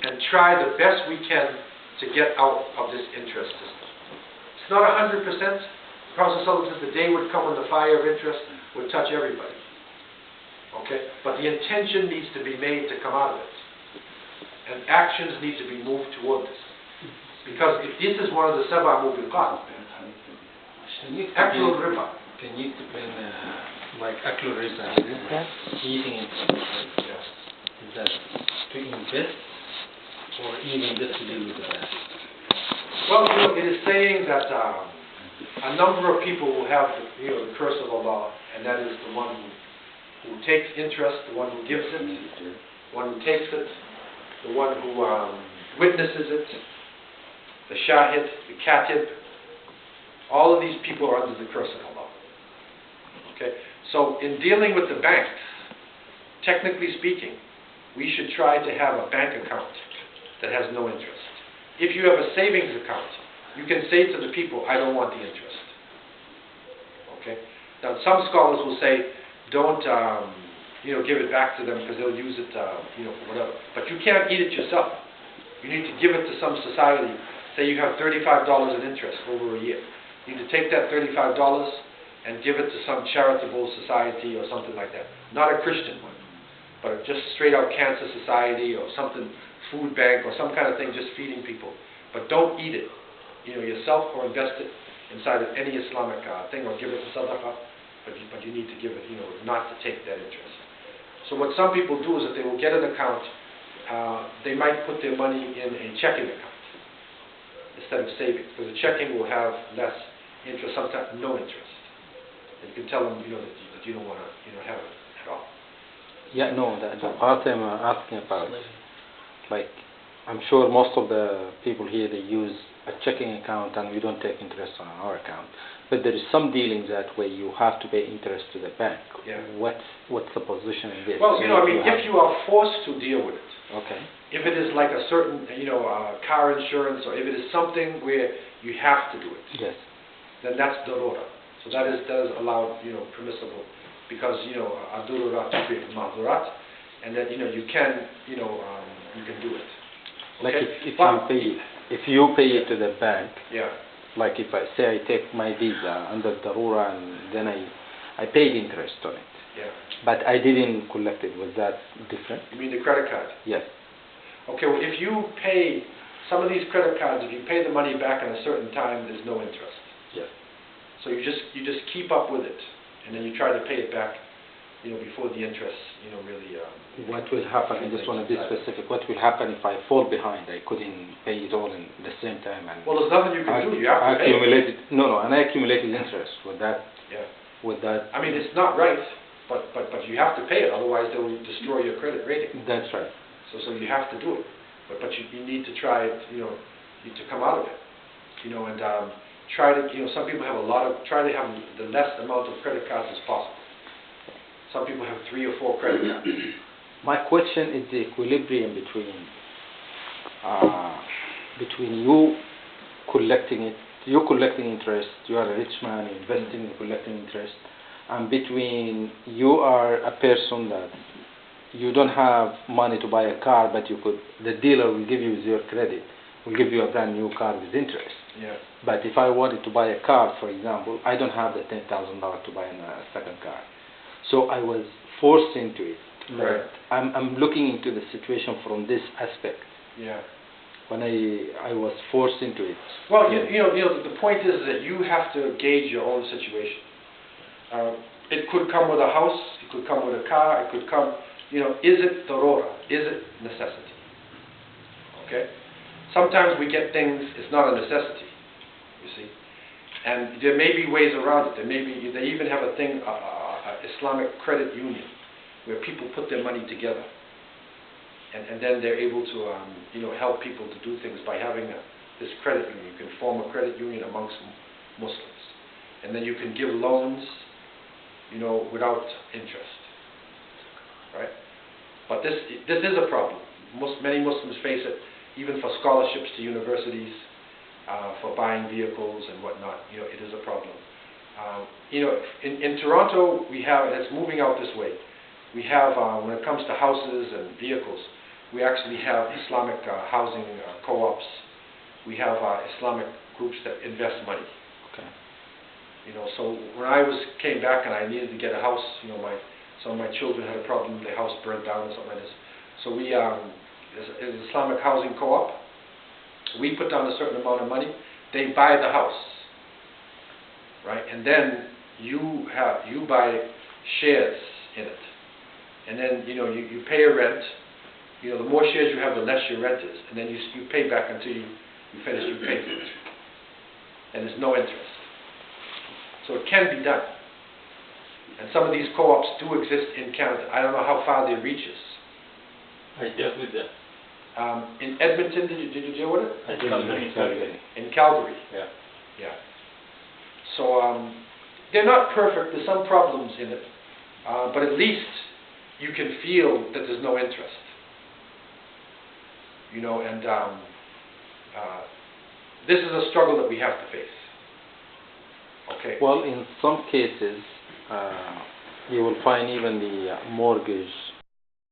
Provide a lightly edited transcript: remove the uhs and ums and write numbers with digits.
and try the best we can to get out of this interest system. It's not 100%. The Prophet ﷺ said the day would come when the fire of interest would touch everybody. Okay? But the intention needs to be made to come out of it. And actions need to be moved toward this. Because if this is one of the sab'a mubiqat, aklu riba. Can you explain like aklu riba? Eating it. Is that to invest or even just to deal with that? Well, it is saying that a number of people will have the curse of Allah, and that is the one who takes interest, the one who gives it, the one who takes it, the one who witnesses it, the shahid, the katib. All of these people are under the curse of Allah. Okay? So in dealing with the banks, technically speaking, we should try to have a bank account that has no interest. If you have a savings account, you can say to the people, I don't want the interest. Okay? Now some scholars will say, don't give it back to them because they'll use it for whatever. But you can't eat it yourself. You need to give it to some society. Say you have $35 in interest over a year. You need to take that $35 and give it to some charitable society or something like that. Not a Christian one, but just straight out cancer society or something, food bank or some kind of thing, just feeding people. But don't eat it, yourself, or invest it inside of any Islamic thing, or give it to sadaqah. But you need to give it, not to take that interest. So what some people do is that they will get an account. They might put their money in a checking account instead of savings, because the checking will have less interest, sometimes no interest. And you can tell them, that you don't want to, have it at all. Yeah, no, the part I'm asking about, like, I'm sure most of the people here, they use a checking account and we don't take interest on our account. But there is some dealings that way you have to pay interest to the bank. Yeah. What's the position in this? Well, if you are forced to deal with it. Okay. If it is like a certain, car insurance, or if it is something where you have to do it. Yes. Then that's darura. So that is allowed, permissible, because ad-dururat tubihu al-mahdurat, and that you can you can do it. Like okay? if you pay it to the bank. Yeah. Like if I say I take my visa under darura and then I paid interest on it. Yeah. But I didn't collect it. Was that different? You mean the credit card? Yes. Okay. Well, if you pay some of these credit cards, if you pay the money back in a certain time, there's no interest. Yes. So you just keep up with it, and then you try to pay it back, before the interest, really. What will happen? I just want to be specific. What will happen if I fall behind? I couldn't pay it all in the same time. And well, there's nothing you can do. You have to pay it. And I accumulated interest with that. Yeah. With that. I mean, it's not right, but you have to pay it. Otherwise, they will destroy your credit rating. That's right. So you have to do it, but you need to try it. You need to come out of it. And try to. Some people have try to have the less amount of credit cards as possible. Some people have 3 or 4 credit cards. My question is the equilibrium between you collecting interest, you are a rich man investing and collecting interest, and between you are a person that you don't have money to buy a car, but the dealer will give you your credit, will give you a brand new car with interest. Yeah. But if I wanted to buy a car, for example, I don't have the $10,000 to buy a second car. So I was forced into it. Right. I'm looking into the situation from this aspect. Yeah. When I was forced into it. Well, the point is that you have to gauge your own situation. It could come with a house. It could come with a car. It could come. Is it darura? Is it necessity? Okay. Sometimes we get things. It's not a necessity. You see. And there may be ways around it. They even have a thing, Islamic credit union, where people put their money together, and then they're able to help people to do things by having this credit union. You can form a credit union amongst Muslims, and then you can give loans, without interest, right? But this is a problem. Many Muslims face it, even for scholarships to universities, for buying vehicles and whatnot. It is a problem. In Toronto, we have, and it's moving out this way, we have, when it comes to houses and vehicles, We actually have Islamic housing co-ops. We have Islamic groups that invest money. Okay. You know, so when I came back and I needed to get a house, you know, some of my children had a problem, the house burnt down or something like this. So we, it's Islamic housing co-op. We put down a certain amount of money. They buy the house, right? And then you buy shares in it. And then, you know, you pay a rent. You know, the more shares you have, the less your rent is. And then you pay back until you finish your payment. And there's no interest. So it can be done. And some of these co-ops do exist in Canada. I don't know how far they reach us. I dealt with that. In Edmonton, did you deal with it? I dealt with it in Calgary. In Calgary. Yeah. Yeah. So they're not perfect. There's some problems in it. But at least you can feel that there's no interest. You know, and this is a struggle that we have to face. Okay. Well, in some cases, you will find even the mortgage